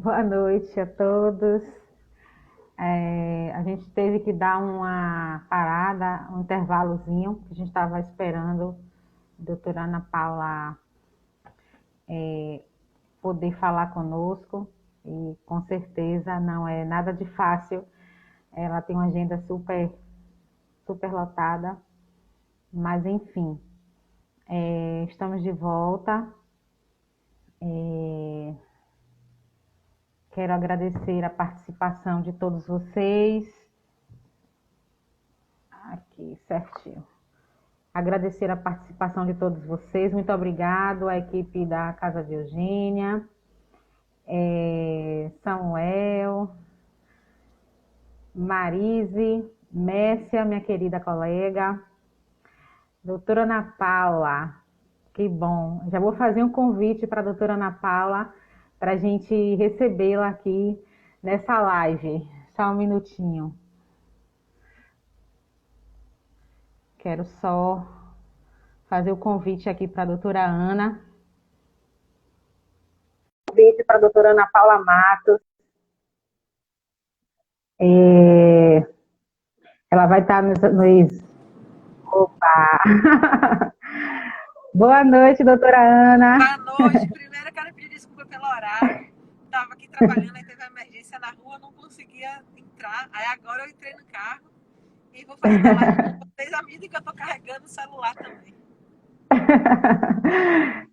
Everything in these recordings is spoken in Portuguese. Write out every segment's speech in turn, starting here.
Boa noite a todos. A gente teve que dar uma parada, um intervalozinho, que a gente estava esperando a doutora Ana Paula poder falar conosco, e com certeza não é nada de fácil. Ela tem uma agenda super lotada, mas enfim, estamos de volta. Quero agradecer a participação de todos vocês. Aqui, certinho. Agradecer a participação de todos vocês. Muito obrigado à equipe da Casa de Eugênia, Samuel, Marise, Messia, minha querida colega, doutora Ana Paula, que bom. Já vou fazer um convite para a doutora Ana Paula para a gente recebê-la aqui nessa live. Só um minutinho. Quero só fazer o convite aqui para a doutora Ana. Convite para a doutora Ana Paula Matos. Ela vai estar nos... Opa! Boa noite, doutora Ana. Boa noite. Primeiro, eu quero pedir desculpa pelo horário. Estava aqui trabalhando, aí teve uma emergência na rua, não conseguia entrar. Aí agora eu entrei no carro e vou fazer a live com vocês, à medida que eu estou carregando o celular também.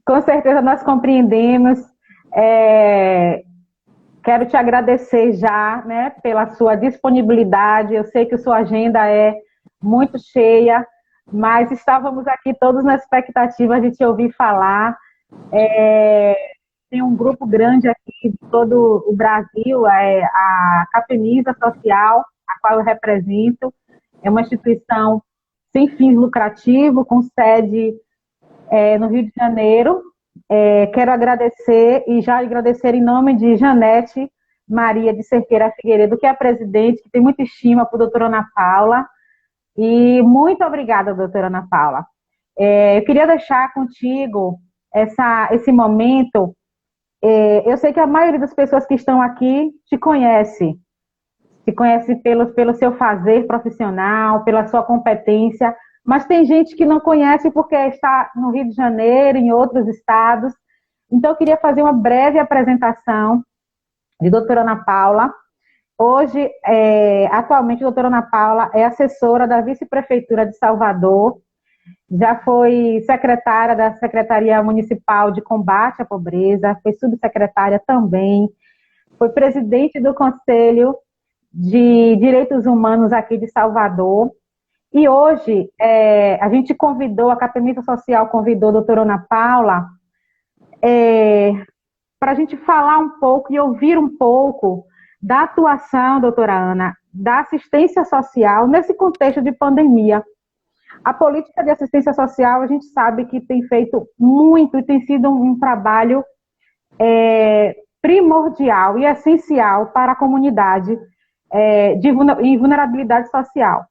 Com certeza nós compreendemos. Quero te agradecer já, né, pela sua disponibilidade. Eu sei que sua agenda é muito cheia, mas estávamos aqui todos na expectativa de te ouvir falar. Tem um grupo grande aqui de todo o Brasil, a Capemisa Social, a qual eu represento. É uma instituição sem fins lucrativos, com sede no Rio de Janeiro. Quero agradecer e já agradecer em nome de Janete Maria de Cerqueira Figueiredo, que é a presidente, que tem muita estima por doutora Ana Paula. E muito obrigada, doutora Ana Paula. Eu queria deixar contigo esse momento. Eu sei que a maioria das pessoas que estão aqui te conhece pelo seu fazer profissional, pela sua competência, mas tem gente que não conhece porque está no Rio de Janeiro, em outros estados. Então, eu queria fazer uma breve apresentação de doutora Ana Paula. Hoje, atualmente, a doutora Ana Paula é assessora da Vice-Prefeitura de Salvador, já foi secretária da Secretaria Municipal de Combate à Pobreza, foi subsecretária também, foi presidente do Conselho de Direitos Humanos aqui de Salvador. E hoje a gente convidou, a Capemisa Social convidou a doutora Ana Paula para a gente falar um pouco e ouvir um pouco da atuação, doutora Ana, da assistência social nesse contexto de pandemia. A política de assistência social, a gente sabe que tem feito muito e tem sido um trabalho primordial e essencial para a comunidade em vulnerabilidade social.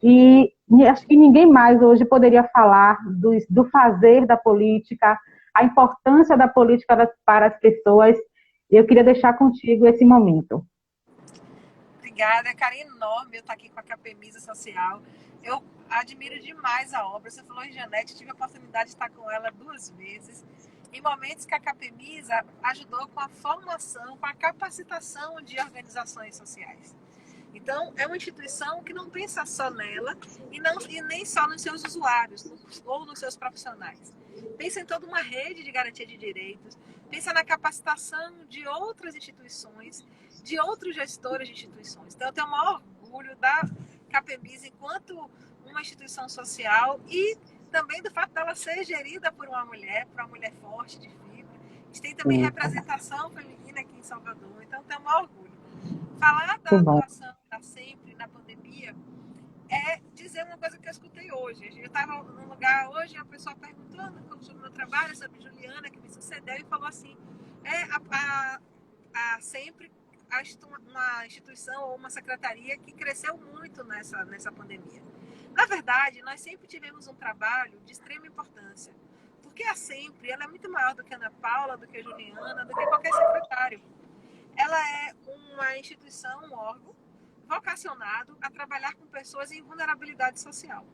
E acho que ninguém mais hoje poderia falar do fazer da política, a importância da política para as pessoas. Eu queria deixar contigo esse momento. Obrigada, é carinho enorme eu estar aqui com a Capemisa Social. Eu admiro demais a obra. Você falou em Janete, tive a oportunidade de estar com ela 2 vezes, em momentos que a Capemisa ajudou com a formação, com a capacitação de organizações sociais. Então, é uma instituição que não pensa só nela e nem só nos seus usuários ou nos seus profissionais. Pensa em toda uma rede de garantia de direitos, pensa na capacitação de outras instituições, de outros gestores de instituições. Então, eu tenho o maior orgulho da Capemisa enquanto uma instituição social e também do fato dela ser gerida por uma mulher forte, de fibra. A gente tem também representação feminina aqui em Salvador, então eu tenho o maior orgulho. Falar da atuação da Sempre na pandemia é dizer uma coisa que eu escutei hoje. Eu estava num lugar hoje, uma pessoa perguntando sobre o meu trabalho, sobre Juliana, que me sucedeu, e falou assim, Sempre uma instituição ou uma secretaria que cresceu muito nessa pandemia. Na verdade, nós sempre tivemos um trabalho de extrema importância, porque a Sempre ela é muito maior do que a Ana Paula, do que a Juliana, do que qualquer secretário. ela é uma instituição, um órgão, vocacionado a trabalhar com pessoas em vulnerabilidade social.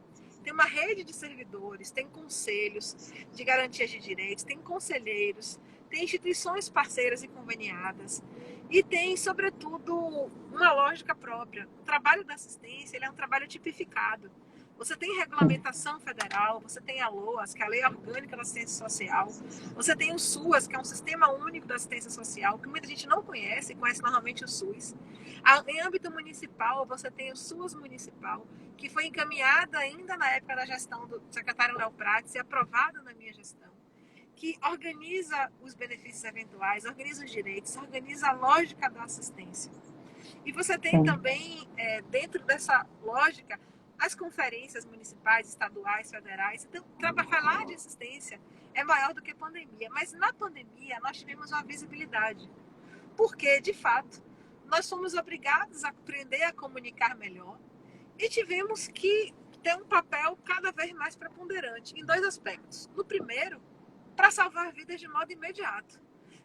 Tem uma rede de servidores, tem conselhos de garantias de direitos, tem conselheiros, tem instituições parceiras e conveniadas e tem, sobretudo, uma lógica própria. O trabalho da assistência ele é um trabalho tipificado. Você tem regulamentação federal, você tem a LOAS, que é a Lei Orgânica da Assistência Social, você tem o SUAS, que é um Sistema Único da Assistência Social, que muita gente não conhece, conhece normalmente o SUS. Em âmbito municipal, você tem o SUAS municipal, que foi encaminhado ainda na época da gestão do secretário Léo Prates e aprovado na minha gestão, que organiza os benefícios eventuais, organiza os direitos, organiza a lógica da assistência. E você tem também, dentro dessa lógica, as conferências municipais, estaduais, federais. Então, falar de assistência é maior do que pandemia. Mas na pandemia, nós tivemos uma visibilidade. Porque, de fato, nós fomos obrigados a aprender a comunicar melhor e tivemos que ter um papel cada vez mais preponderante em dois aspectos. No primeiro, para salvar vidas de modo imediato.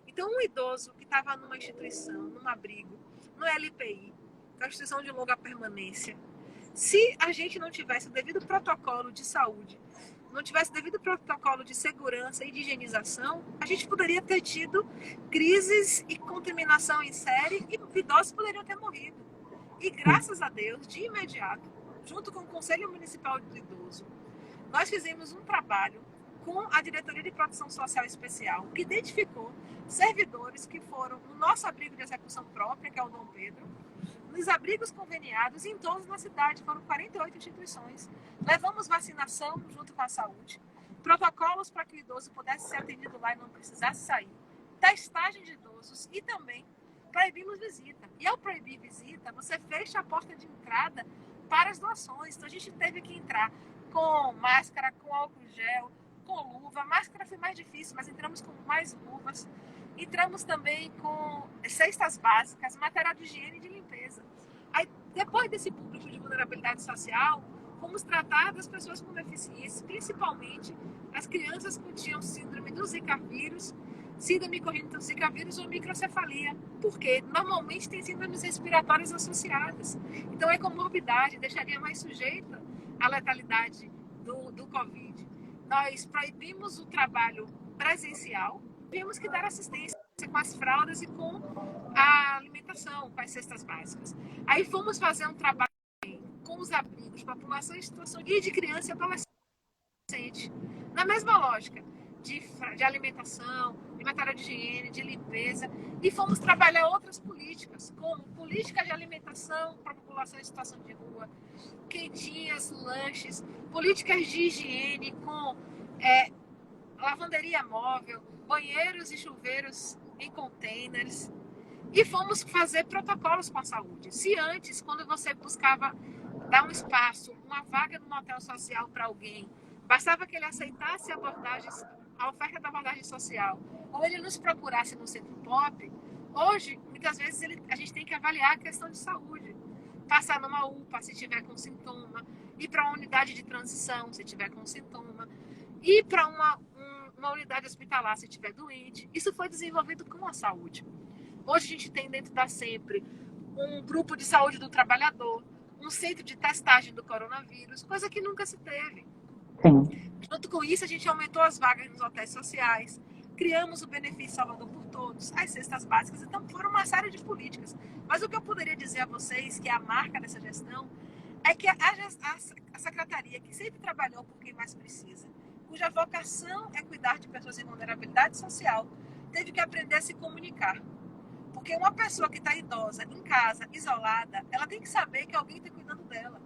Então, um idoso que estava numa instituição, num abrigo, no LPI, que é uma instituição de longa permanência, se a gente não tivesse o devido protocolo de saúde, não tivesse o devido protocolo de segurança e de higienização, a gente poderia ter tido crises e contaminação em série e idosos poderiam ter morrido. E graças a Deus, de imediato, junto com o Conselho Municipal do Idoso, nós fizemos um trabalho com a Diretoria de Proteção Social Especial, que identificou servidores que foram no nosso abrigo de execução própria, que é o Dom Pedro, nos abrigos conveniados em todos na cidade, foram 48 instituições. Levamos vacinação junto com a saúde, protocolos para que o idoso pudesse ser atendido lá e não precisasse sair, testagem de idosos e também proibimos visita. E ao proibir visita, você fecha a porta de entrada para as doações. Então a gente teve que entrar com máscara, com álcool gel, com luva. Máscara foi mais difícil, mas entramos com mais luvas. Entramos também com cestas básicas, material de higiene e de limpeza. Aí, depois desse público de vulnerabilidade social, fomos tratar das pessoas com deficiência, principalmente as crianças que tinham síndrome do Zika vírus, síndrome congênita do Zika vírus ou microcefalia, porque normalmente tem síndromes respiratórias associadas. Então, é comorbidade, deixaria mais sujeita à letalidade do Covid. Nós proibimos o trabalho presencial, tivemos que dar assistência com as fraldas e com a alimentação, com as cestas básicas. Aí fomos fazer um trabalho com os abrigos, população em situação de criança e adolescente, na mesma lógica de alimentação, de material de higiene, de limpeza, e fomos trabalhar outras políticas, como política de alimentação para a população em situação de rua, quentinhas, lanches, políticas de higiene com lavanderia móvel, banheiros e chuveiros em containers, e fomos fazer protocolos com a saúde. Se antes, quando você buscava dar um espaço, uma vaga no hotel social para alguém, bastava que ele aceitasse a oferta da abordagem social, ou ele nos procurasse no centro pop, hoje, muitas vezes, a gente tem que avaliar a questão de saúde. Passar numa UPA se tiver com sintoma, ir para uma unidade de transição se tiver com sintoma, ir para uma unidade hospitalar se estiver doente. Isso foi desenvolvido com a saúde. Hoje a gente tem dentro da Sempre um grupo de saúde do trabalhador, um centro de testagem do coronavírus, coisa que nunca se teve. Sim. Junto com isso, a gente aumentou as vagas nos hotéis sociais, criamos o benefício Salvador por Todos, as cestas básicas, então foram uma série de políticas. Mas o que eu poderia dizer a vocês, que é a marca dessa gestão, é que a secretaria, que sempre trabalhou por quem mais precisa, cuja vocação é cuidar de pessoas em vulnerabilidade social, teve que aprender a se comunicar. Porque uma pessoa que está idosa, em casa, isolada, ela tem que saber que alguém está cuidando dela.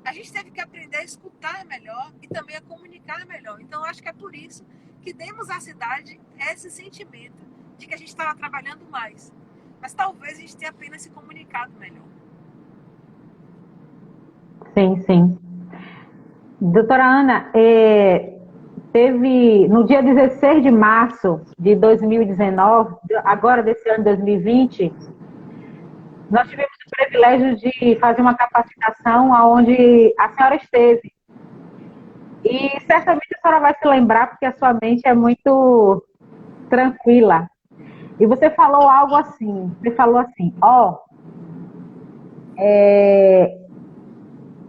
A gente teve que aprender a escutar melhor e também a comunicar melhor. Então, acho que é por isso que demos à cidade esse sentimento de que a gente estava trabalhando mais. Mas talvez a gente tenha apenas se comunicado melhor. Sim, sim. Doutora Ana, teve no dia 16 de março de 2019, agora desse ano 2020, nós tivemos o privilégio de fazer uma capacitação onde a senhora esteve. E certamente a senhora vai se lembrar, porque a sua mente é muito tranquila. E você falou algo assim,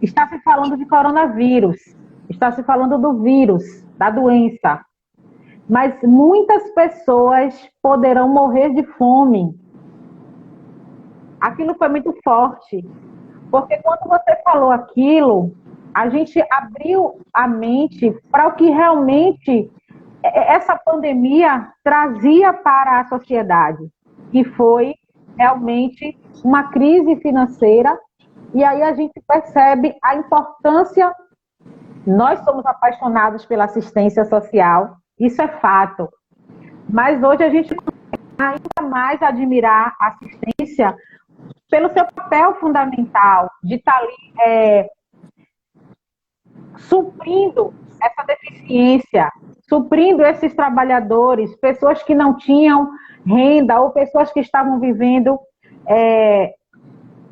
está se falando de coronavírus, está se falando do vírus, da doença, mas muitas pessoas poderão morrer de fome. Aquilo foi muito forte, porque quando você falou aquilo, a gente abriu a mente para o que realmente essa pandemia trazia para a sociedade, que foi realmente uma crise financeira. E aí a gente percebe a importância. Nós somos apaixonados pela assistência social, isso é fato. Mas hoje a gente ainda mais admirar a assistência pelo seu papel fundamental de estar ali suprindo essa deficiência, suprindo esses trabalhadores, pessoas que não tinham renda ou pessoas que estavam vivendo,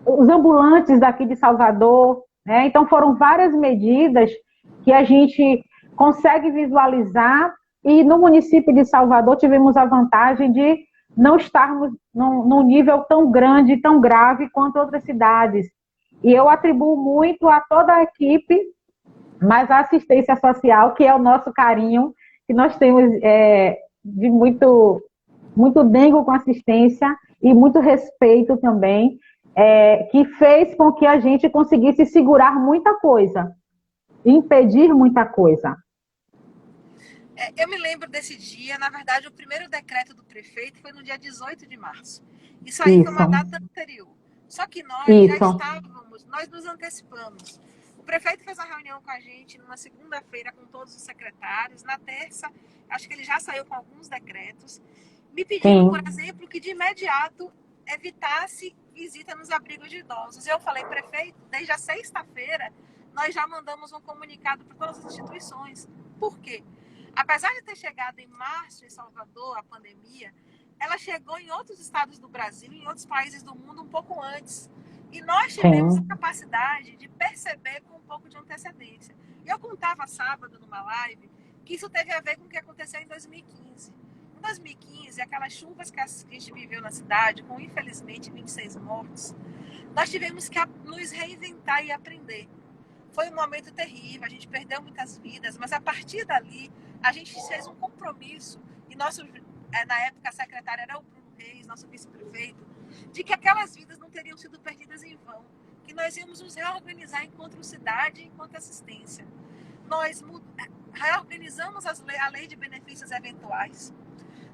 os ambulantes daqui de Salvador, né? Então foram várias medidas que a gente consegue visualizar, e no município de Salvador tivemos a vantagem de não estarmos num nível tão grande, tão grave quanto outras cidades. E eu atribuo muito a toda a equipe, mas a assistência social, que é o nosso carinho, que nós temos de muito dengo com assistência e muito respeito também, que fez com que a gente conseguisse segurar muita coisa, impedir muita coisa. Eu me lembro desse dia, na verdade, o primeiro decreto do prefeito foi no dia 18 de março. Isso aí foi uma data anterior. Só que nós já estávamos, nós nos antecipamos. O prefeito fez uma reunião com a gente numa segunda-feira com todos os secretários. Na terça, acho que ele já saiu com alguns decretos, me pedindo, por exemplo, que de imediato evitasse visita nos abrigos de idosos. Eu falei, prefeito, desde a sexta-feira, nós já mandamos um comunicado para todas as instituições. Por quê? Apesar de ter chegado em março em Salvador, a pandemia, ela chegou em outros estados do Brasil, em outros países do mundo um pouco antes. E nós tivemos a capacidade de perceber com um pouco de antecedência. Eu contava sábado numa live que isso teve a ver com o que aconteceu em 2015. Em 2015, aquelas chuvas que a gente viveu na cidade, com infelizmente 26 mortos, nós tivemos que nos reinventar e aprender. Foi um momento terrível, a gente perdeu muitas vidas, mas a partir dali a gente fez um compromisso, e na época a secretária era o Bruno Reis, nosso vice-prefeito, de que aquelas vidas não teriam sido perdidas em vão, que nós íamos nos reorganizar enquanto cidade e enquanto assistência. Nós reorganizamos a lei de benefícios eventuais.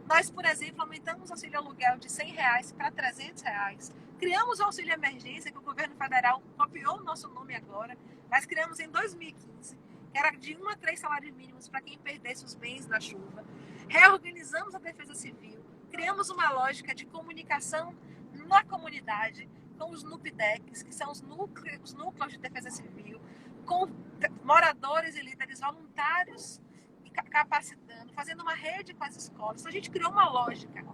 Nós, por exemplo, aumentamos o auxílio aluguel de R$100 para R$300. Criamos o auxílio emergência, que o governo federal copiou o nosso nome agora, mas criamos em 2015, que era de 1 a 3 salários mínimos para quem perdesse os bens da chuva. Reorganizamos a defesa civil, criamos uma lógica de comunicação na comunidade com os NUPDECs, que são os núcleos de defesa civil, com moradores e líderes voluntários capacitando, fazendo uma rede com as escolas. Então, a gente criou uma lógica.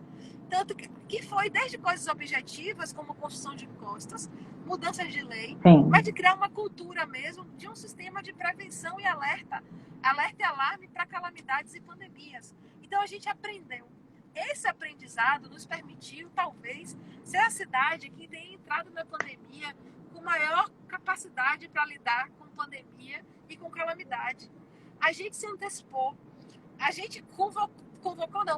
Tanto que foi desde coisas objetivas, como construção de encostas, mudanças de lei, mas de criar uma cultura mesmo de um sistema de prevenção e alerta e alarme para calamidades e pandemias. Então, a gente aprendeu. Esse aprendizado nos permitiu, talvez, ser a cidade que tem entrado na pandemia com maior capacidade para lidar com pandemia e com calamidade. A gente se antecipou, a gente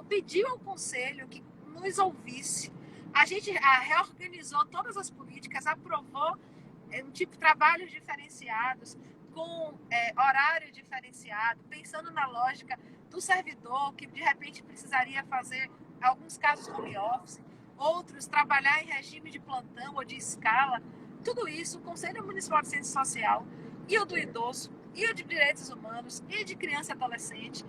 pediu ao Conselho que nos ouvisse, a gente reorganizou todas as políticas, aprovou trabalhos diferenciados, com horário diferenciado, pensando na lógica do servidor, que de repente precisaria fazer, em alguns casos, home office, outros trabalhar em regime de plantão ou de escala. Tudo isso, o Conselho Municipal de Ciência Social e o do Idoso, e o de Direitos Humanos, e de Criança e Adolescente.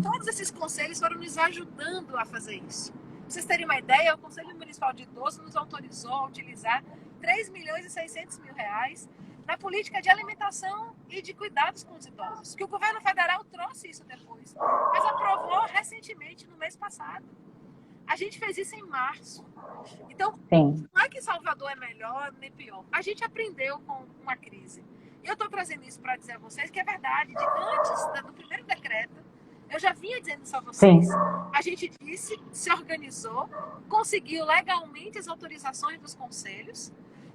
Todos esses conselhos foram nos ajudando a fazer isso. Pra vocês terem uma ideia, o Conselho Municipal de Idoso nos autorizou a utilizar R$3.600.000 na política de alimentação e de cuidados com os idosos, que o governo federal trouxe isso depois, mas aprovou recentemente, no mês passado. A gente fez isso em março. Então, não é que Salvador é melhor nem pior. A gente aprendeu com uma crise. E eu estou trazendo isso para dizer a vocês que é verdade. Antes do primeiro decreto, Eu já vinha dizendo isso a Sim, vocês. A gente disse, se organizou, conseguiu legalmente as autorizações dos conselhos,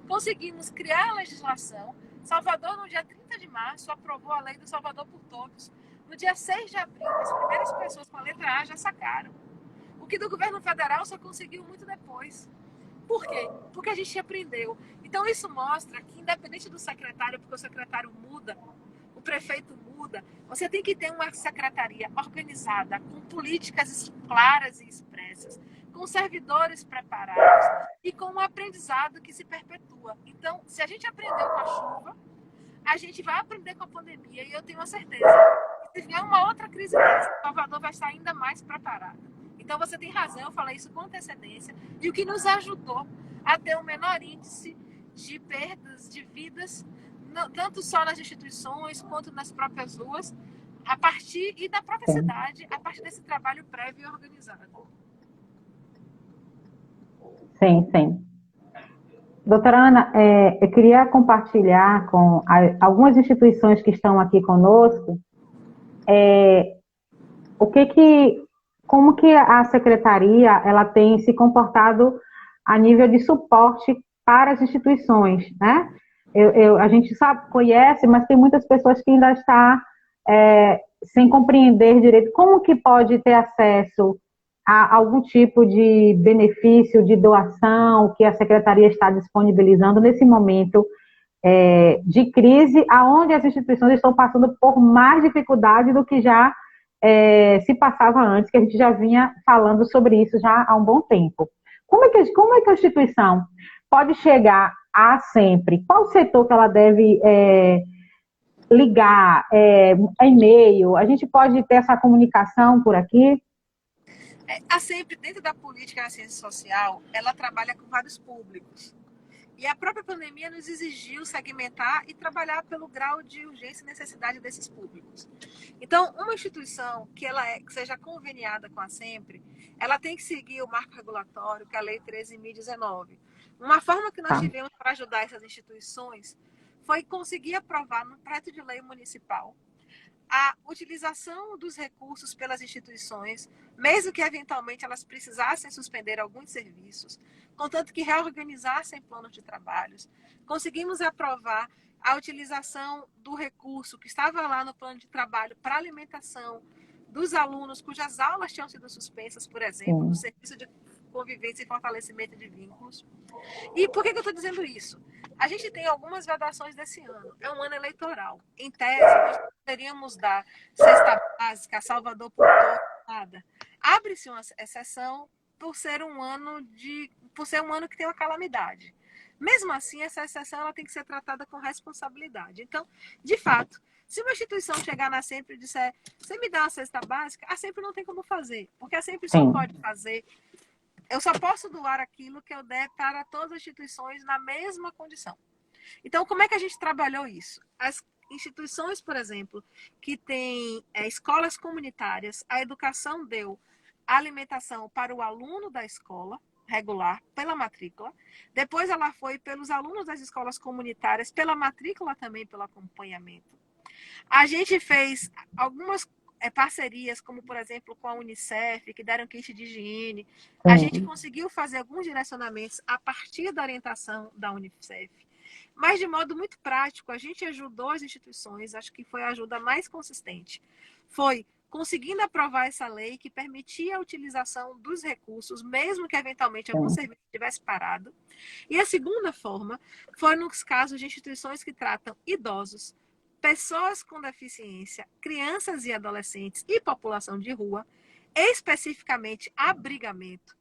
conseguimos criar a legislação. Salvador, no dia 30 de março, aprovou a lei do Salvador por Todos. No dia 6 de abril, as primeiras pessoas com a letra A já sacaram. O que do governo federal só conseguiu muito depois. Por quê? Porque a gente aprendeu. Então, isso mostra que, independente do secretário, porque o secretário muda, o prefeito muda, você tem que ter uma secretaria organizada, com políticas claras e expressas, com servidores preparados e com um aprendizado que se perpetua. Então, se a gente aprendeu com a chuva, a gente vai aprender com a pandemia e eu tenho a certeza que se vier uma outra crise dessa, Salvador vai estar ainda mais preparada. Então você tem razão, eu falei isso com antecedência, e o que nos ajudou a ter um menor índice de perdas de vidas, tanto só nas instituições quanto nas próprias ruas, a partir e da própria sim, cidade, a partir desse trabalho prévio e organizado. sim, sim. Doutora Ana, eu queria compartilhar com algumas instituições que estão aqui conosco, o que que, como que a secretaria ela tem se comportado a nível de suporte para as instituições, né? A gente sabe, conhece, mas tem muitas pessoas que ainda estão sem compreender direito como que pode ter acesso a algum tipo de benefício, de doação que a secretaria está disponibilizando nesse momento de crise, aonde as instituições estão passando por mais dificuldade do que já se passava antes, que a gente já vinha falando sobre isso já há um bom tempo. Como é que a instituição pode chegar a sempre? Qual setor que ela deve ligar, e-mail? A gente pode ter essa comunicação por aqui? A sempre, dentro da política da ciência social, ela trabalha com vários públicos. E a própria pandemia nos exigiu segmentar e trabalhar pelo grau de urgência e necessidade desses públicos. Então, uma instituição que seja conveniada com a Sempre, ela tem que seguir o marco regulatório, que é a Lei 13.019. Uma forma que nós Tá. tivemos para ajudar essas instituições foi conseguir aprovar no projeto de lei municipal a utilização dos recursos pelas instituições, mesmo que eventualmente elas precisassem suspender alguns serviços, contanto que reorganizassem planos de trabalhos. Conseguimos aprovar a utilização do recurso que estava lá no plano de trabalho para alimentação dos alunos cujas aulas tinham sido suspensas, por exemplo, no Sim, serviço de convivência e fortalecimento de vínculos. E por que eu estou dizendo isso? A gente tem algumas vedações desse ano. É um ano eleitoral. Em tese, nós poderíamos dar cesta básica, Salvador por todo, nada. Abre-se uma exceção por ser um ano que tem uma calamidade. Mesmo assim, essa exceção ela tem que ser tratada com responsabilidade. Então, de fato, se uma instituição chegar na Sempre e disser, você me dá uma cesta básica, a Sempre não tem como fazer, porque a Sempre só sim, pode fazer, eu só posso doar aquilo que eu der para todas as instituições na mesma condição. Então, como é que a gente trabalhou isso? As instituições, por exemplo, que têm escolas comunitárias, a educação deu alimentação para o aluno da escola regular, pela matrícula. Depois ela foi pelos alunos das escolas comunitárias, pela matrícula também, pelo acompanhamento. A gente fez algumas parcerias, como por exemplo com a Unicef, que deram kit de higiene. A gente sim, conseguiu fazer alguns direcionamentos a partir da orientação da Unicef. Mas de modo muito prático, a gente ajudou as instituições, acho que foi a ajuda mais consistente. Foi conseguindo aprovar essa lei que permitia a utilização dos recursos, mesmo que eventualmente algum sim, serviço tivesse parado. E a segunda forma foi nos casos de instituições que tratam idosos, pessoas com deficiência, crianças e adolescentes e população de rua, especificamente abrigamento.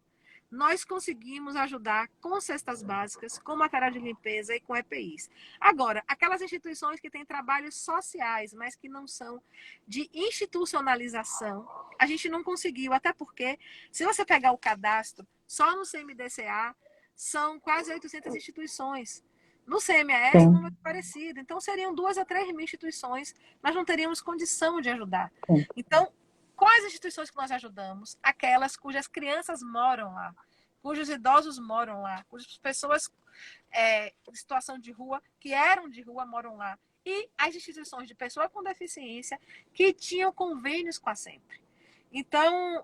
Nós conseguimos ajudar com cestas básicas, com material de limpeza e com EPIs. Agora, aquelas instituições que têm trabalhos sociais, mas que não são de institucionalização, a gente não conseguiu, até porque, se você pegar o cadastro, só no CMDCA são quase 800 instituições. No CMS, o sim, número é parecido. Então, seriam 2 a 3 mil instituições, nós não teríamos condição de ajudar. sim, Então, quais instituições que nós ajudamos? Aquelas cujas crianças moram lá, cujos idosos moram lá, cujas pessoas em situação de rua, que eram de rua, moram lá. E as instituições de pessoa com deficiência que tinham convênios com a Sempre. Então,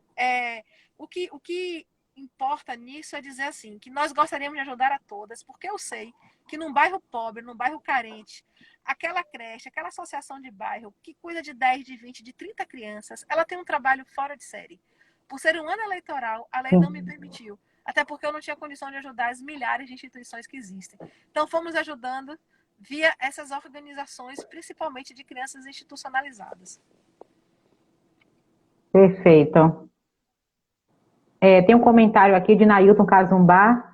o que importa nisso é dizer assim, que nós gostaríamos de ajudar a todas, porque eu sei que num bairro pobre, num bairro carente, aquela creche, aquela associação de bairro que cuida de 10, de 20, de 30 crianças, ela tem um trabalho fora de série. Por ser um ano eleitoral, a lei não me permitiu. Até porque eu não tinha condição de ajudar as milhares de instituições que existem. Então, fomos ajudando via essas organizações, principalmente de crianças institucionalizadas. Perfeito. Tem um comentário aqui de Nailton Cazumbá,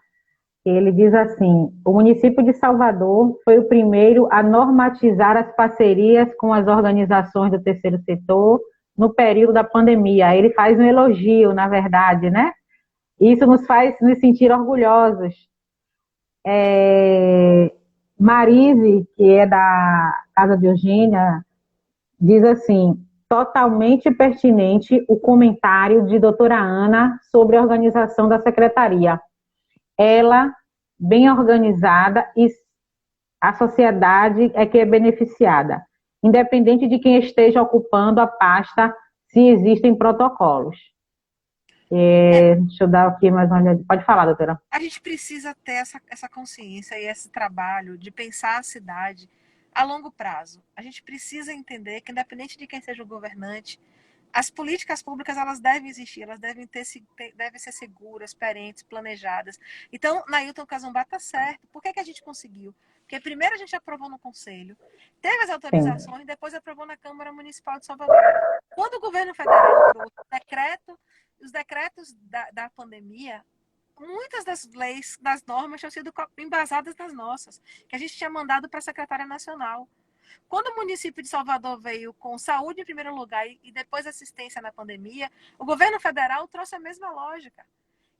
que ele diz assim: o município de Salvador foi o primeiro a normatizar as parcerias com as organizações do terceiro setor no período da pandemia. Ele faz um elogio, na verdade, né? Isso nos faz nos sentir orgulhosos. Marise, que é da Casa de Eugênia, diz assim: totalmente pertinente o comentário de doutora Ana sobre a organização da secretaria. Ela, bem organizada, e a sociedade é que é beneficiada, independente de quem esteja ocupando a pasta, se existem protocolos. Deixa eu dar aqui mais uma olhada. Pode falar, doutora. A gente precisa ter essa consciência e esse trabalho de pensar a cidade a longo prazo. A gente precisa entender que, independente de quem seja o governante, as políticas públicas elas devem existir, elas devem ser seguras, perentes, planejadas. Então, Nailton Cazumbá está certo. Por que a gente conseguiu? Porque primeiro a gente aprovou no Conselho, teve as autorizações, depois aprovou na Câmara Municipal de Salvador. Quando o governo federal trouxe os decretos da pandemia, muitas das leis, das normas tinham sido embasadas nas nossas, que a gente tinha mandado para a Secretária Nacional. Quando o município de Salvador veio com saúde em primeiro lugar e depois assistência na pandemia, o governo federal trouxe a mesma lógica.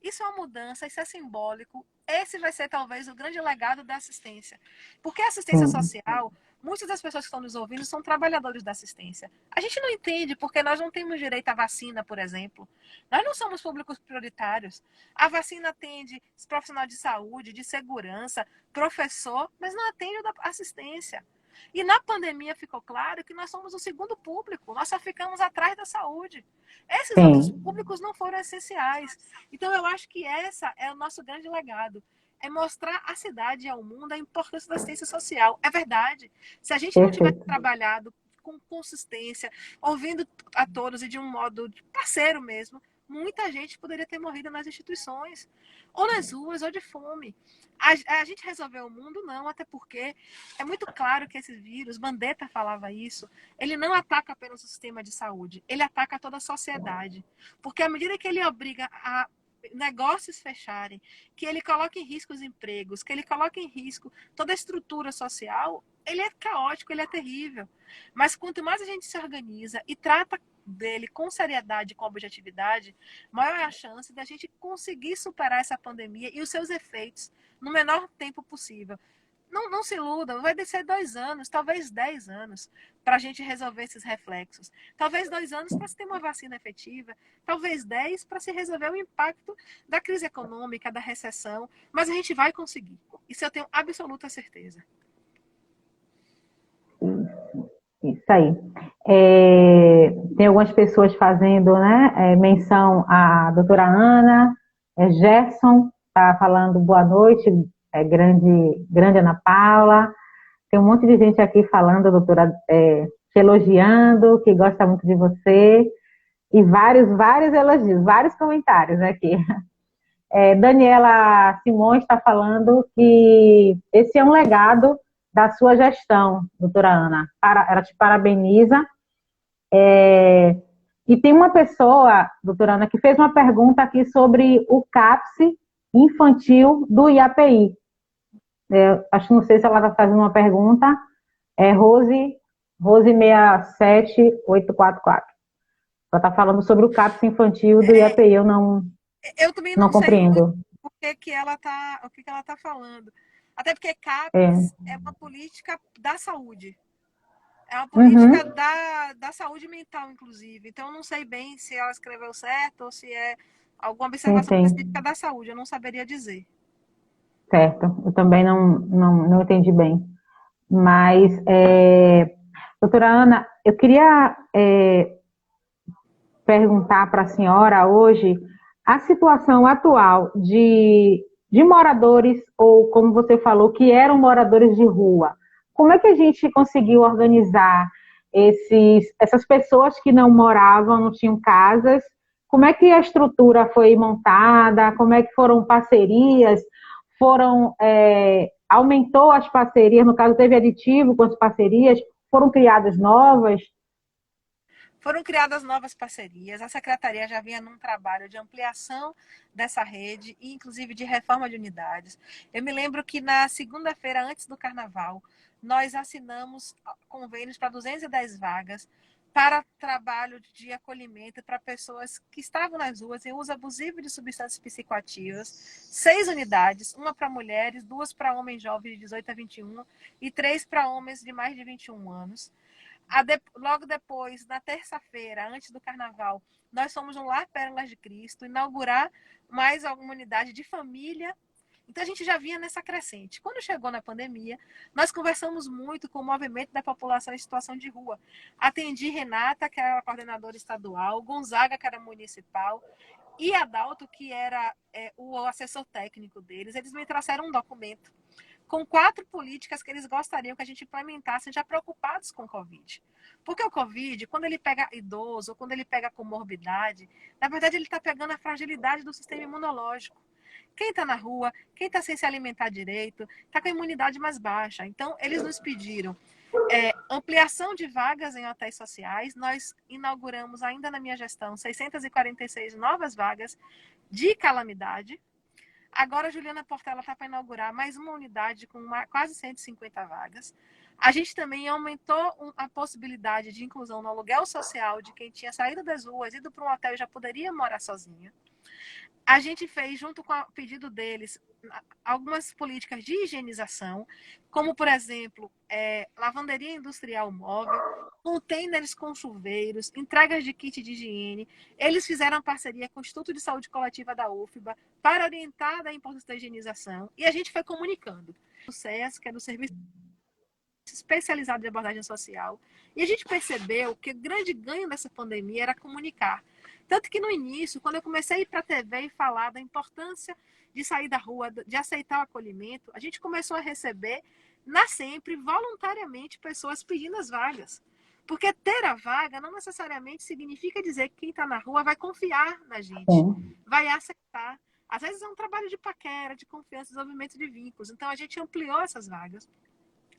Isso é uma mudança, isso é simbólico. Esse vai ser talvez o grande legado da assistência. Porque a assistência social, muitas das pessoas que estão nos ouvindo são trabalhadores da assistência. A gente não entende porque nós não temos direito à vacina, por exemplo. Nós não somos públicos prioritários. A vacina atende profissional de saúde, de segurança, professor, mas não atende a assistência. E na pandemia ficou claro que nós somos o segundo público, nós só ficamos atrás da saúde. Esses outros públicos não foram essenciais. Então eu acho que essa é o nosso grande legado. É mostrar à cidade e ao mundo a importância da assistência social. É verdade. Se a gente não tivesse trabalhado com consistência, ouvindo a todos e de um modo parceiro mesmo, muita gente poderia ter morrido nas instituições, ou nas ruas, ou de fome. A gente resolveu o mundo? Não, até porque é muito claro que esse vírus, Mandetta falava isso, ele não ataca apenas o sistema de saúde, ele ataca toda a sociedade. Porque à medida que ele obriga a negócios fecharem, que ele coloca em risco os empregos, que ele coloca em risco toda a estrutura social, ele é caótico, ele é terrível. Mas quanto mais a gente se organiza e trata dele com seriedade, com objetividade, maior é a chance da gente conseguir superar essa pandemia e os seus efeitos no menor tempo possível. Não se iludam, vai descer 2 anos, talvez 10 anos, para a gente resolver esses reflexos. Talvez 2 anos para se ter uma vacina efetiva, talvez 10 para se resolver o impacto da crise econômica, da recessão, mas a gente vai conseguir. Isso eu tenho absoluta certeza. Isso aí. Tem algumas pessoas fazendo, né, menção à doutora Ana, Gerson está falando boa noite, grande Ana Paula. Tem um monte de gente aqui falando, doutora, te elogiando, que gosta muito de você, e vários elogios, vários comentários aqui. Daniela Simões está falando que esse é um legado da sua gestão, doutora Ana. Ela te parabeniza. E tem uma pessoa, doutora Ana, que fez uma pergunta aqui sobre o CAPS infantil do IAPI. Não sei se ela está fazendo uma pergunta. Rose 67844. Ela está falando sobre o CAPS infantil do IAPI. Eu também não compreendo. Sei o que ela está falando. Até porque CAPS é uma política da saúde. É uma política da saúde mental, inclusive. Então, eu não sei bem se ela escreveu certo ou se é alguma observação específica da saúde. Eu não saberia dizer. Certo. Eu também não entendi bem. Mas, doutora Ana, eu queria perguntar para a senhora hoje a situação atual de moradores, ou como você falou, que eram moradores de rua. Como é que a gente conseguiu organizar essas pessoas que não moravam, não tinham casas? Como é que a estrutura foi montada? Como é que foram parcerias? Aumentou as parcerias, no caso teve aditivo com as parcerias, foram criadas novas? Foram criadas novas parcerias, a Secretaria já vinha num trabalho de ampliação dessa rede e, inclusive, de reforma de unidades. Eu me lembro que na segunda-feira, antes do Carnaval, nós assinamos convênios para 210 vagas para trabalho de acolhimento para pessoas que estavam nas ruas em uso abusivo de substâncias psicoativas, 6 unidades, uma para mulheres, 2 para homens jovens de 18 a 21 e 3 para homens de mais de 21 anos. Logo depois, na terça-feira, antes do Carnaval, nós fomos no Lar Pérolas de Cristo inaugurar mais alguma unidade de família. Então, a gente já vinha nessa crescente. Quando chegou na pandemia, nós conversamos muito com o movimento da população em situação de rua. Atendi Renata, que era a coordenadora estadual, Gonzaga, que era municipal, e Adalto, que era o assessor técnico deles. Eles me trouxeram um documento com 4 políticas que eles gostariam que a gente implementasse, já preocupados com o Covid. Porque o Covid, quando ele pega idoso, ou quando ele pega comorbidade, na verdade ele está pegando a fragilidade do sistema imunológico. Quem está na rua, quem está sem se alimentar direito, está com a imunidade mais baixa. Então, eles nos pediram ampliação de vagas em hotéis sociais. Nós inauguramos, ainda na minha gestão, 646 novas vagas de calamidade. Agora a Juliana Portela está para inaugurar mais uma unidade com quase 150 vagas. A gente também aumentou a possibilidade de inclusão no aluguel social de quem tinha saído das ruas, ido para um hotel e já poderia morar sozinho. A gente fez, junto com o pedido deles, algumas políticas de higienização, como, por exemplo, lavanderia industrial móvel, containers com chuveiros, entregas de kit de higiene. Eles fizeram parceria com o Instituto de Saúde Coletiva da UFBA para orientar da importância da higienização, e a gente foi comunicando. O SES, que é do Serviço Especializado de Abordagem Social, e a gente percebeu que o grande ganho dessa pandemia era comunicar. Tanto que no início, quando eu comecei a ir para a TV e falar da importância de sair da rua, de aceitar o acolhimento, a gente começou a receber, sempre, voluntariamente, pessoas pedindo as vagas. Porque ter a vaga não necessariamente significa dizer que quem está na rua vai confiar na gente, vai aceitar. Às vezes é um trabalho de paquera, de confiança, desenvolvimento de vínculos. Então, a gente ampliou essas vagas.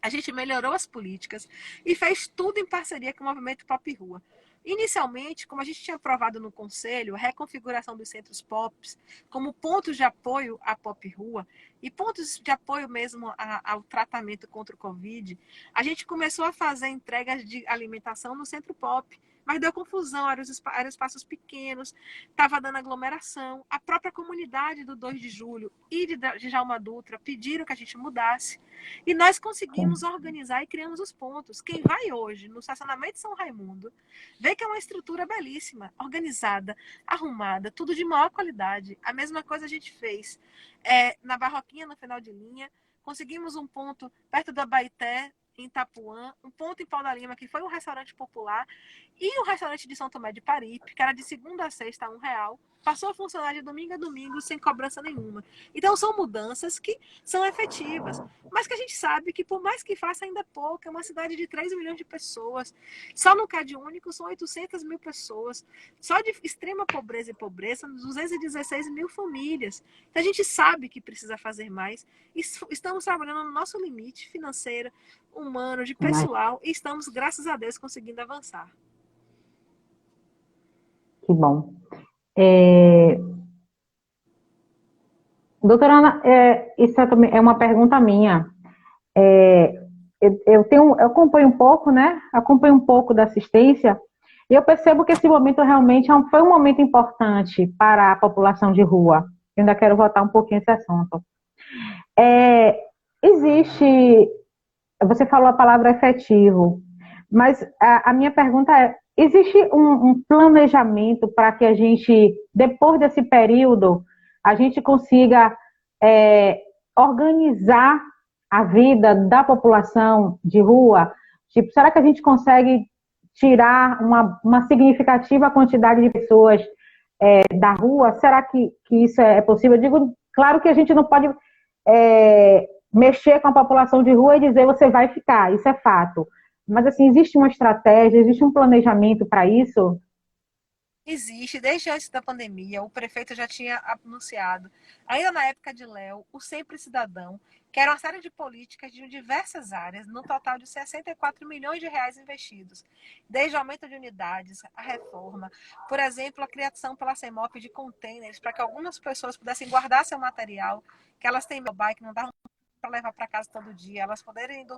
A gente melhorou as políticas e fez tudo em parceria com o movimento Pop Rua. Inicialmente, como a gente tinha aprovado no Conselho, a reconfiguração dos centros POPs como pontos de apoio à Pop Rua e pontos de apoio mesmo ao tratamento contra o Covid, a gente começou a fazer entregas de alimentação no centro POP. Mas deu confusão, eram espaços pequenos, estava dando aglomeração. A própria comunidade do 2 de julho e de Djalma Dutra pediram que a gente mudasse. E nós conseguimos organizar e criamos os pontos. Quem vai hoje no estacionamento de São Raimundo, vê que é uma estrutura belíssima, organizada, arrumada, tudo de maior qualidade. A mesma coisa a gente fez na Barroquinha, no final de linha. Conseguimos um ponto perto da Baité, em Itapuã, um ponto em Pau da Lima, que foi um restaurante popular, e o restaurante de São Tomé de Paripe, que era de segunda a sexta a R$1, passou a funcionar de domingo a domingo sem cobrança nenhuma. Então são mudanças que são efetivas, mas que a gente sabe que por mais que faça ainda é pouco, é uma cidade de 3 milhões de pessoas, só no CAD único são 800 mil pessoas, só de extrema pobreza e pobreza, 216 mil famílias. Então a gente sabe que precisa fazer mais, e estamos trabalhando no nosso limite financeiro, humano, de pessoal, e estamos, graças a Deus, conseguindo avançar. Que bom. Doutora Ana, isso também é uma pergunta minha. Eu acompanho um pouco, né? Acompanho um pouco da assistência, e eu percebo que esse momento realmente foi um momento importante para a população de rua. Eu ainda quero voltar um pouquinho nesse assunto. Você falou a palavra efetivo, mas a minha pergunta existe um planejamento para que a gente, depois desse período, a gente consiga organizar a vida da população de rua? Tipo, será que a gente consegue tirar uma significativa quantidade de pessoas da rua? Será que isso é possível? Eu digo, claro que a gente não pode mexer com a população de rua e dizer você vai ficar, isso é fato. Mas, assim, existe uma estratégia, existe um planejamento para isso? Existe, desde antes da pandemia, o prefeito já tinha anunciado, ainda na época de Léo, o Sempre Cidadão, que era uma série de políticas de diversas áreas, no total de 64 milhões de reais investidos, desde o aumento de unidades, a reforma, por exemplo, a criação pela CEMOP de containers para que algumas pessoas pudessem guardar seu material, que elas têm mobile, que não dá para levar para casa todo dia, elas poderem ir um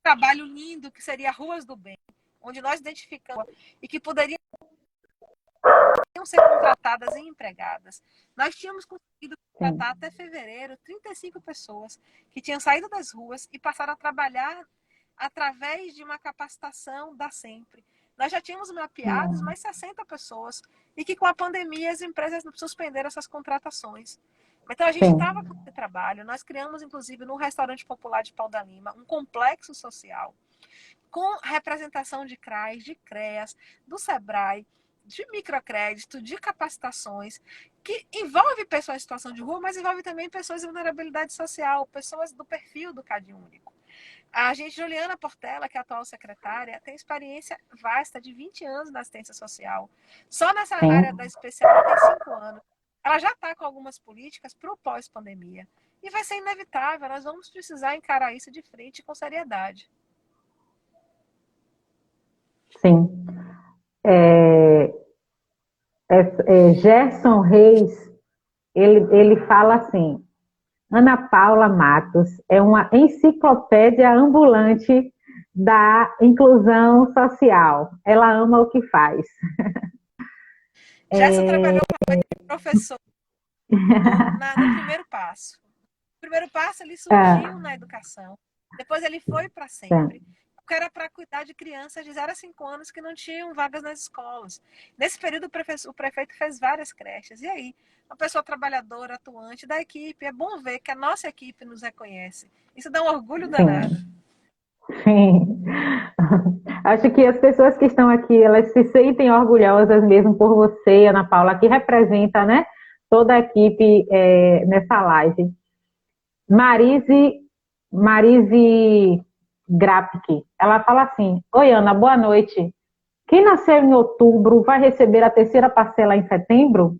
trabalho lindo que seria Ruas do Bem, onde nós identificamos e que poderiam ser contratadas e empregadas. Nós tínhamos conseguido contratar até fevereiro 35 pessoas que tinham saído das ruas e passaram a trabalhar através de uma capacitação da Sempre. Nós já tínhamos mapeados mais 60 pessoas e que com a pandemia as empresas suspenderam essas contratações. Então a gente estava com esse trabalho, nós criamos inclusive no Restaurante Popular de Pau da Lima um complexo social com representação de CRAs, de CREAS, do SEBRAE, de microcrédito, de capacitações, que envolve pessoas em situação de rua, mas envolve também pessoas em vulnerabilidade social, pessoas do perfil do Cade Único. A gente, Juliana Portela, que é a atual secretária, tem experiência vasta de 20 anos na assistência social. Só nessa área da especial ela tem 5 anos. Ela já está com algumas políticas para o pós-pandemia. E vai ser inevitável, nós vamos precisar encarar isso de frente com seriedade. Sim. Gerson Reis, ele fala assim: Ana Paula Matos é uma enciclopédia ambulante da inclusão social. Ela ama o que faz. Gerson trabalhou como professor no primeiro passo. O primeiro passo ele surgiu na educação. Depois ele foi para Sempre. Que era para cuidar de crianças de 0 a 5 anos que não tinham vagas nas escolas. Nesse período, o prefeito fez várias creches. E aí, uma pessoa trabalhadora, atuante da equipe, é bom ver que a nossa equipe nos reconhece. Isso dá um orgulho danado. Sim. Acho que as pessoas que estão aqui, elas se sentem orgulhosas mesmo por você, Ana Paula, que representa, né, toda a equipe nessa live. Marise Grapke, ela fala assim: Oi, Ana, boa noite. Quem nasceu em outubro vai receber a terceira parcela em setembro?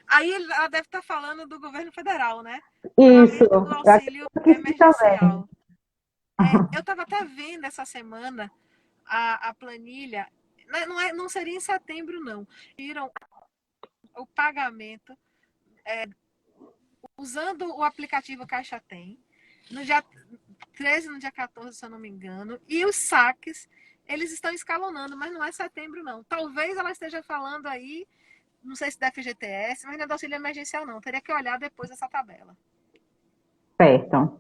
Aí ela deve estar falando do governo federal, né? Isso. Do auxílio emergencial. Eu estava até vendo essa semana a planilha. Não seria em setembro, não. Viram o pagamento usando o aplicativo Caixa Tem, no dia 13, no dia 14, se eu não me engano, e os saques, eles estão escalonando, mas não é setembro, não. Talvez ela esteja falando aí, não sei se da FGTS, mas não é do auxílio emergencial, não. Teria que olhar depois essa tabela. Certo.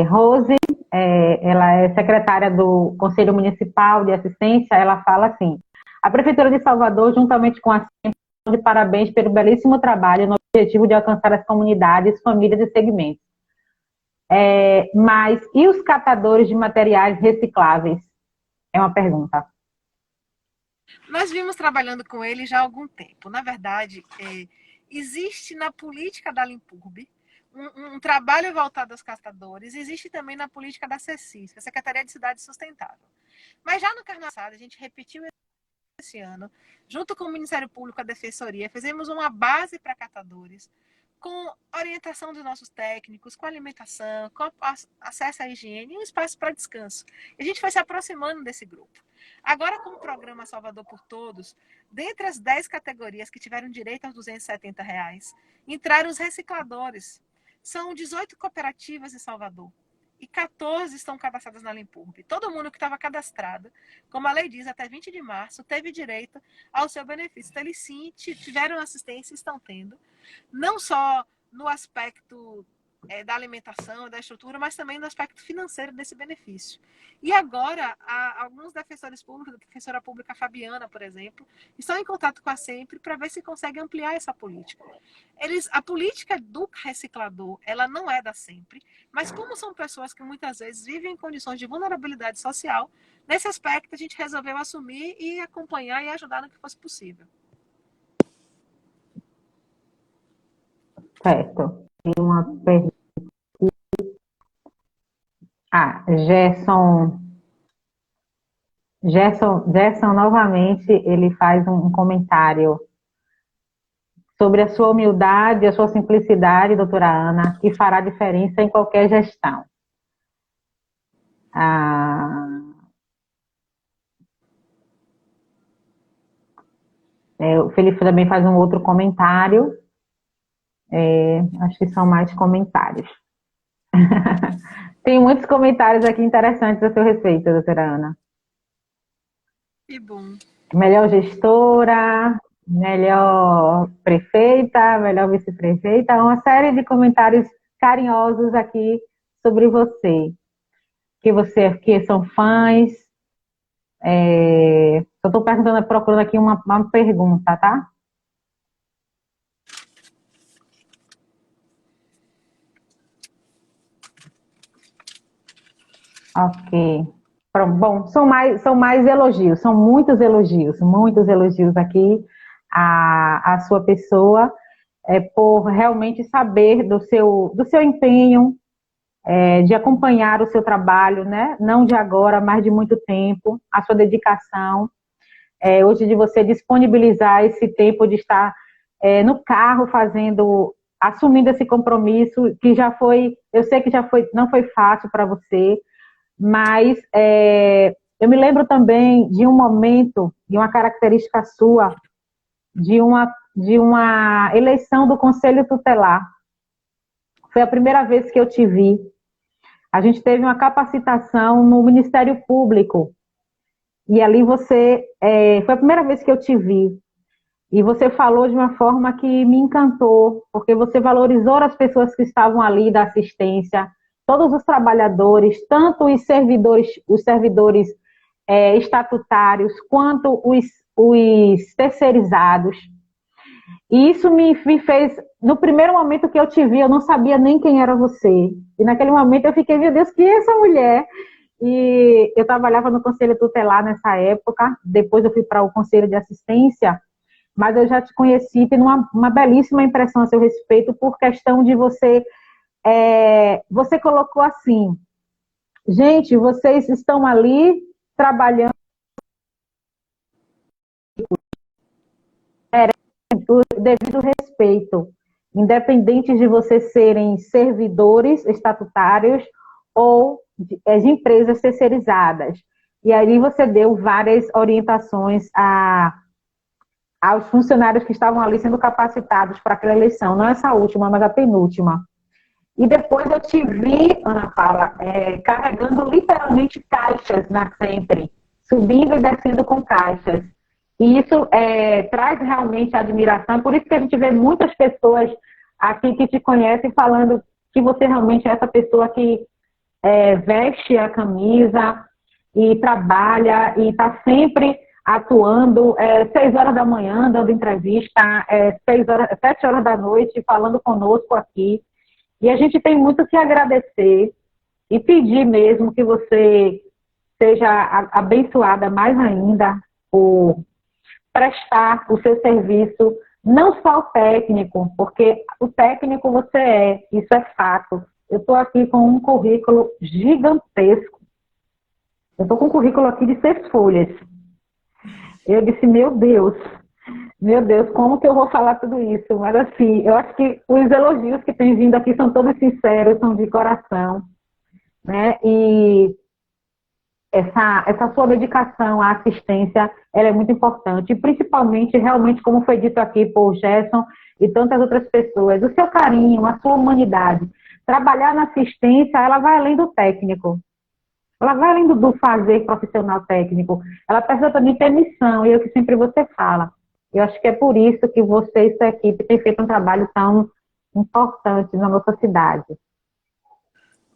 Rose, ela é secretária do Conselho Municipal de Assistência, ela fala assim: a Prefeitura de Salvador, juntamente com a CEMP, de parabéns pelo belíssimo trabalho no objetivo de alcançar as comunidades, famílias e segmentos. Mas, e os catadores de materiais recicláveis? É uma pergunta. Nós vimos trabalhando com ele já há algum tempo. Na verdade, existe na política da Limpurb um trabalho voltado aos catadores, existe também na política da CECIS, que é a Secretaria de Cidade Sustentável. Mas já no Carnaçada, a gente repetiu esse ano, junto com o Ministério Público, a Defensoria, fizemos uma base para catadores, com orientação dos nossos técnicos, com alimentação, com acesso à higiene e um espaço para descanso. E a gente foi se aproximando desse grupo. Agora, com o programa Salvador por Todos, dentre as 10 categorias que tiveram direito aos R$ 270, entraram os recicladores. São 18 cooperativas em Salvador e 14 estão cadastradas na Limpurb. Todo mundo que estava cadastrado, como a lei diz, até 20 de março, teve direito ao seu benefício. Então, eles sim tiveram assistência e estão tendo, não só no aspecto da alimentação, da estrutura, mas também do aspecto financeiro desse benefício. E agora, alguns defensores públicos, a defensora pública Fabiana, por exemplo, estão em contato com a SEMPRE para ver se consegue ampliar essa política. A política do reciclador, ela não é da SEMPRE, mas como são pessoas que muitas vezes vivem em condições de vulnerabilidade social, nesse aspecto a gente resolveu assumir e acompanhar e ajudar no que fosse possível. Certo. Tem uma pergunta. Gerson novamente, ele faz um comentário sobre a sua humildade, a sua simplicidade, doutora Ana, que fará diferença em qualquer gestão. O Felipe também faz um outro comentário. Acho que são mais comentários. Tem muitos comentários aqui interessantes a seu respeito, doutora Ana. Que bom. Melhor gestora, melhor prefeita, melhor vice-prefeita, uma série de comentários carinhosos aqui sobre você. Que são fãs. Só estou procurando aqui uma pergunta, tá? Ok. Bom, são mais elogios, são muitos elogios aqui à sua pessoa, por realmente saber do seu empenho, de acompanhar o seu trabalho, né? Não de agora, mas de muito tempo, a sua dedicação, hoje de você disponibilizar esse tempo de estar no carro assumindo esse compromisso, que eu sei que não foi fácil para você, mas eu me lembro também de um momento, de uma característica sua, de uma eleição do Conselho Tutelar. Foi a primeira vez que eu te vi. A gente teve uma capacitação no Ministério Público, e ali foi a primeira vez que eu te vi. E você falou de uma forma que me encantou, porque você valorizou as pessoas que estavam ali da assistência, todos os trabalhadores, tanto os servidores estatutários, quanto os terceirizados. E isso me fez, no primeiro momento que eu te vi, eu não sabia nem quem era você. E naquele momento eu fiquei, meu Deus, quem é essa mulher? E eu trabalhava no Conselho Tutelar nessa época, depois eu fui para o Conselho de Assistência, mas eu já te conheci, tenho uma belíssima impressão a seu respeito, por questão de você colocou assim, gente, vocês estão ali trabalhando o devido respeito, independente de vocês serem servidores estatutários ou de empresas terceirizadas. E aí você deu várias orientações aos funcionários que estavam ali sendo capacitados para aquela eleição, não essa última, mas a penúltima. E depois eu te vi, Ana Paula, carregando literalmente caixas na SEMPRE, subindo e descendo com caixas. E isso traz realmente admiração, por isso que a gente vê muitas pessoas aqui que te conhecem falando que você realmente é essa pessoa que veste a camisa e trabalha e está sempre atuando, 6 horas da manhã, dando entrevista, 7 horas da noite, falando conosco aqui. E a gente tem muito que agradecer e pedir mesmo que você seja abençoada mais ainda por prestar o seu serviço, não só o técnico, porque o técnico você isso é fato. Eu estou aqui com um currículo gigantesco. Eu estou com um currículo aqui de 6 folhas. Eu disse, meu Deus, como que eu vou falar tudo isso? Mas assim, eu acho que os elogios que têm vindo aqui são todos sinceros, são de coração, né? E essa sua dedicação à assistência, ela é muito importante, e principalmente, realmente, como foi dito aqui por Gerson e tantas outras pessoas, o seu carinho, a sua humanidade. Trabalhar na assistência, ela vai além do técnico. Ela vai além do fazer profissional técnico. Ela precisa também ter missão, e é o que sempre você fala. Eu acho que é por isso que você e sua equipe têm feito um trabalho tão importante na nossa cidade.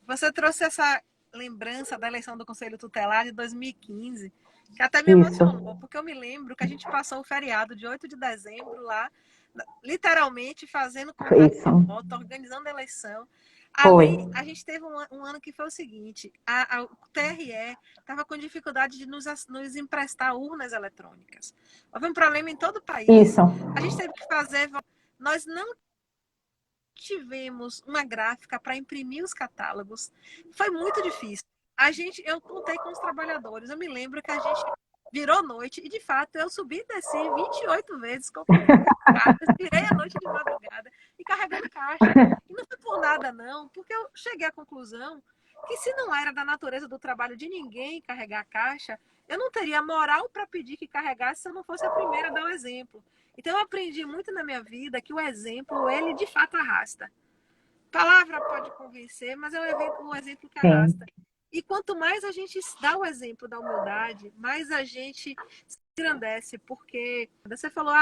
Você trouxe essa lembrança da eleição do Conselho Tutelar de 2015, que até me Isso, emocionou, porque eu me lembro que a gente passou o feriado de 8 de dezembro lá, literalmente fazendo contato isso. remoto, organizando a eleição. Foi. Ali, a gente teve um ano que foi o seguinte, o TRE estava com dificuldade de nos emprestar urnas eletrônicas. Houve um problema em todo o país. Isso. A gente teve que fazer... Nós não tivemos uma gráfica para imprimir os catálogos. Foi muito difícil. Eu contei com os trabalhadores. Eu me lembro que a gente virou noite e, de fato, eu subi e desci 28 vezes com cartas, virei a noite de madrugada e carregando caixa. E não foi por nada, não, porque eu cheguei à conclusão que, se não era da natureza do trabalho de ninguém carregar a caixa, eu não teria moral para pedir que carregasse se eu não fosse a primeira a dar o exemplo. Então, eu aprendi muito na minha vida que o exemplo, ele de fato arrasta. Palavra pode convencer, mas é um exemplo que Sim. arrasta. E quanto mais a gente dá o exemplo da humildade, mais a gente se engrandece, porque você falou,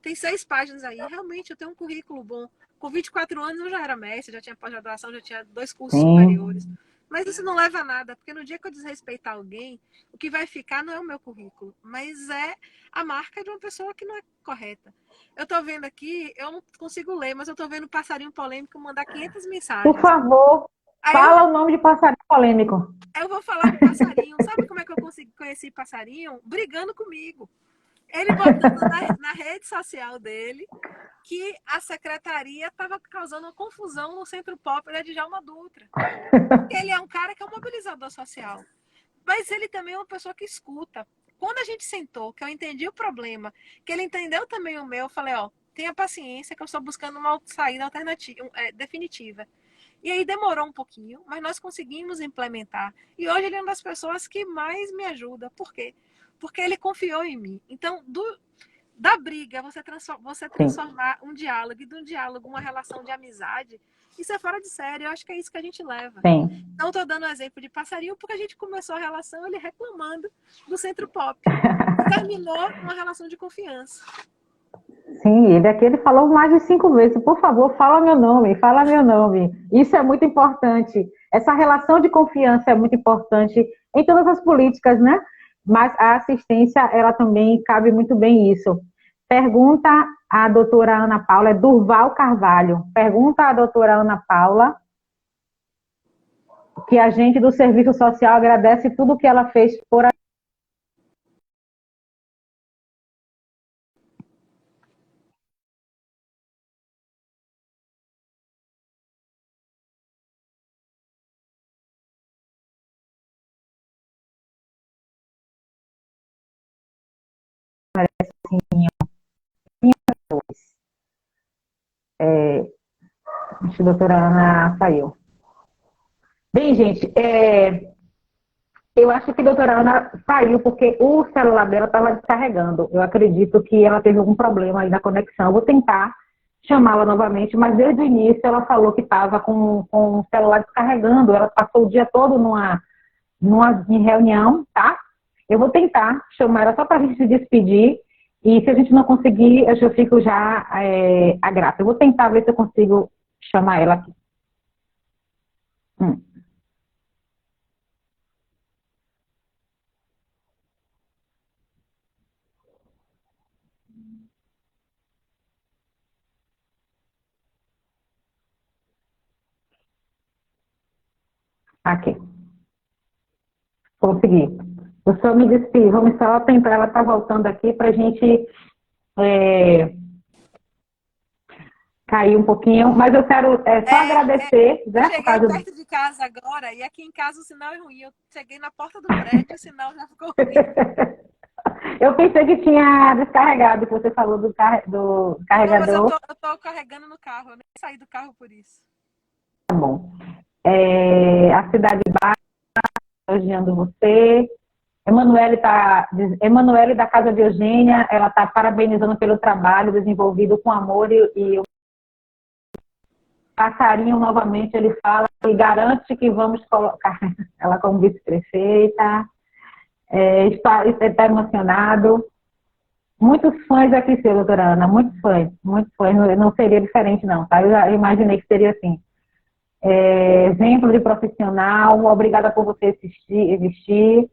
tem 6 páginas aí. Realmente, eu tenho um currículo bom. Com 24 anos, eu já era mestre, já tinha pós-graduação, já tinha 2 cursos superiores. Sim. Mas isso não leva a nada, porque no dia que eu desrespeitar alguém, o que vai ficar não é o meu currículo, mas é a marca de uma pessoa que não é correta. Eu tô vendo aqui, eu não consigo ler, mas eu tô vendo passarinho polêmico mandar 500 Por mensagens. favor, Aí fala o nome de passarinho polêmico. eu vou falar do passarinho. Sabe como é que eu conheci passarinho? Brigando comigo. Ele botando na rede social dele que a secretaria estava causando uma confusão no Centro Pop da Djalma Dutra. Porque ele é um cara que é um mobilizador social. Mas ele também é uma pessoa que escuta. Quando a gente sentou, que eu entendi o problema, que ele entendeu também o meu, eu falei, tenha paciência que eu estou buscando uma saída alternativa, definitiva. E aí demorou um pouquinho, mas nós conseguimos implementar. E hoje ele é uma das pessoas que mais me ajuda. Por quê? Porque ele confiou em mim. Então, da briga, você transformar um diálogo, e de um diálogo uma relação de amizade, isso é fora de série. Eu acho que é isso que a gente leva. Sim. Não estou dando exemplo de passarinho, porque a gente começou a relação ele reclamando do Centro Pop. Terminou uma relação de confiança. Sim, ele aqui ele falou mais de 5 vezes. Por favor, fala meu nome, fala meu nome. Isso é muito importante. Essa relação de confiança é muito importante em todas as políticas, né? Mas a assistência, ela também cabe muito bem isso. Pergunta à doutora Ana Paula, é Durval Carvalho. Pergunta à doutora Ana Paula que a gente do Serviço Social agradece tudo que ela fez por acho que a doutora Ana saiu. Bem, gente, eu acho que a doutora Ana saiu porque o celular dela estava descarregando. Eu acredito que ela teve algum problema aí na conexão. Eu vou tentar chamá-la novamente, mas desde o início ela falou que estava com o celular descarregando. Ela passou o dia todo em reunião, tá? Eu vou tentar chamar ela só para a gente se despedir. E se a gente não conseguir, eu já fico já a grata. Eu vou tentar ver se eu consigo chamar ela aqui. Aqui. Consegui. Eu só me despi. Vamos só tentar. Ela está voltando aqui para a gente cair um pouquinho. Mas eu quero só agradecer, né? Cheguei perto de casa agora e aqui em casa o sinal é ruim. Eu cheguei na porta do prédio e o sinal já ficou ruim. Eu pensei que tinha descarregado, que você falou do carregador. Não, mas eu tô carregando no carro. Eu nem saí do carro por isso. Tá bom. A Cidade Baixa, elogiando você. Emanuele da Casa de Eugênia, ela está parabenizando pelo trabalho desenvolvido com amor e o passarinho novamente ele fala e garante que vamos colocar ela como vice-prefeita. Está emocionado. Muitos fãs aqui, doutora Ana, muitos fãs. Não seria diferente não, tá? Eu já imaginei que seria assim. exemplo de profissional. Obrigada por você existir.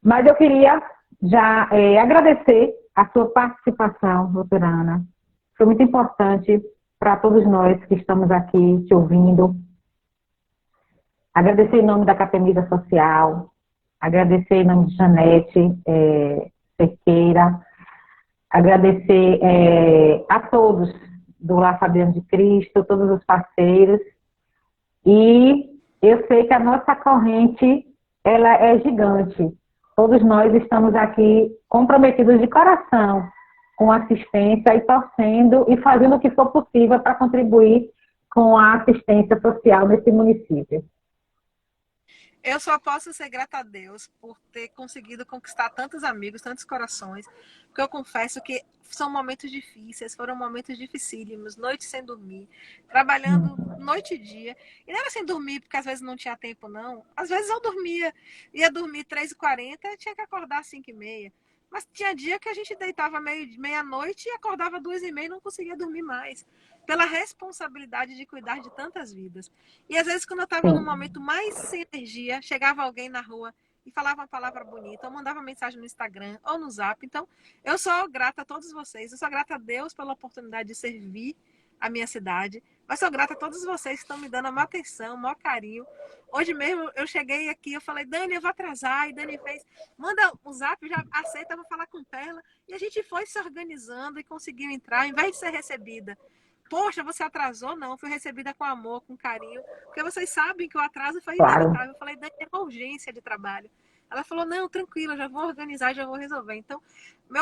Mas eu queria já agradecer a sua participação, doutora Ana. Foi muito importante para todos nós que estamos aqui te ouvindo. Agradecer em nome da Capemisa Social, agradecer em nome de Janete Cerqueira, agradecer a todos do Lar Fabiano de Cristo, todos os parceiros. E eu sei que a nossa corrente ela é gigante. Todos nós estamos aqui comprometidos de coração com assistência e torcendo e fazendo o que for possível para contribuir com a assistência social nesse município. Eu só posso ser grata a Deus por ter conseguido conquistar tantos amigos, tantos corações, porque eu confesso que são momentos difíceis, foram momentos dificílimos, noites sem dormir, trabalhando noite e dia. E não era sem dormir, porque às vezes não tinha tempo, não. Às vezes eu dormia, ia dormir 3h40, tinha que acordar às 5h30. Mas tinha dia que a gente deitava meia-noite e acordava 2h30 e não conseguia dormir mais. Pela responsabilidade de cuidar de tantas vidas. E às vezes, quando eu estava num momento mais sem energia, chegava alguém na rua e falava uma palavra bonita, ou mandava mensagem no Instagram ou no Zap. Então, eu sou grata a todos vocês. Eu sou grata a Deus pela oportunidade de servir a minha cidade. Mas sou grata a todos vocês que estão me dando a maior atenção, o maior carinho. Hoje mesmo eu cheguei aqui, eu falei, Dani, eu vou atrasar. E Dani fez, manda o Zap, eu já aceita, vou falar com Perla. E a gente foi se organizando e conseguiu entrar, ao invés de ser recebida. Poxa, você atrasou? Não, fui recebida com amor, com carinho, porque vocês sabem que o atraso foi inevitável. Eu falei, Dani, é uma urgência de trabalho. Ela falou, não, tranquila, já vou organizar, já vou resolver. Então,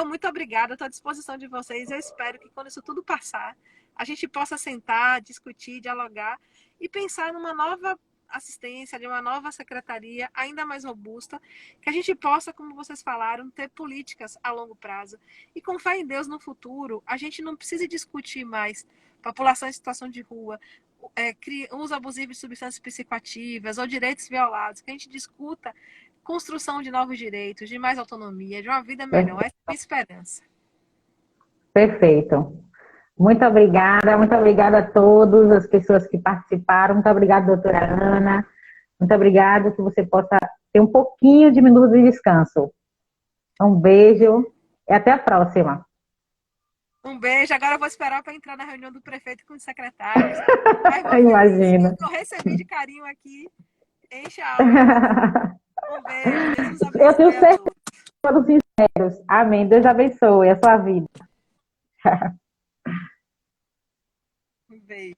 muito obrigada, estou à disposição de vocês. Eu espero que quando isso tudo passar, a gente possa sentar, discutir, dialogar e pensar numa nova assistência, de uma nova secretaria ainda mais robusta, que a gente possa, como vocês falaram, ter políticas a longo prazo. E com fé em Deus no futuro, a gente não precisa discutir mais população em situação de rua, uso abusivo de substâncias psicoativas ou direitos violados, que a gente discuta construção de novos direitos, de mais autonomia, de uma vida melhor. Essa é a minha esperança. Perfeito. Muito obrigada a todas as pessoas que participaram. Muito obrigada, doutora Ana. Muito obrigada, que você possa ter um pouquinho de minuto de descanso. Um beijo e até a próxima. Um beijo. Agora eu vou esperar para entrar na reunião do prefeito com os secretários. Imagina. Eu recebi de carinho aqui. Enche a aula. Um beijo. Deus nos abençoe. Eu tenho certeza dos sinceros. Amém. Deus abençoe a sua vida. Um beijo.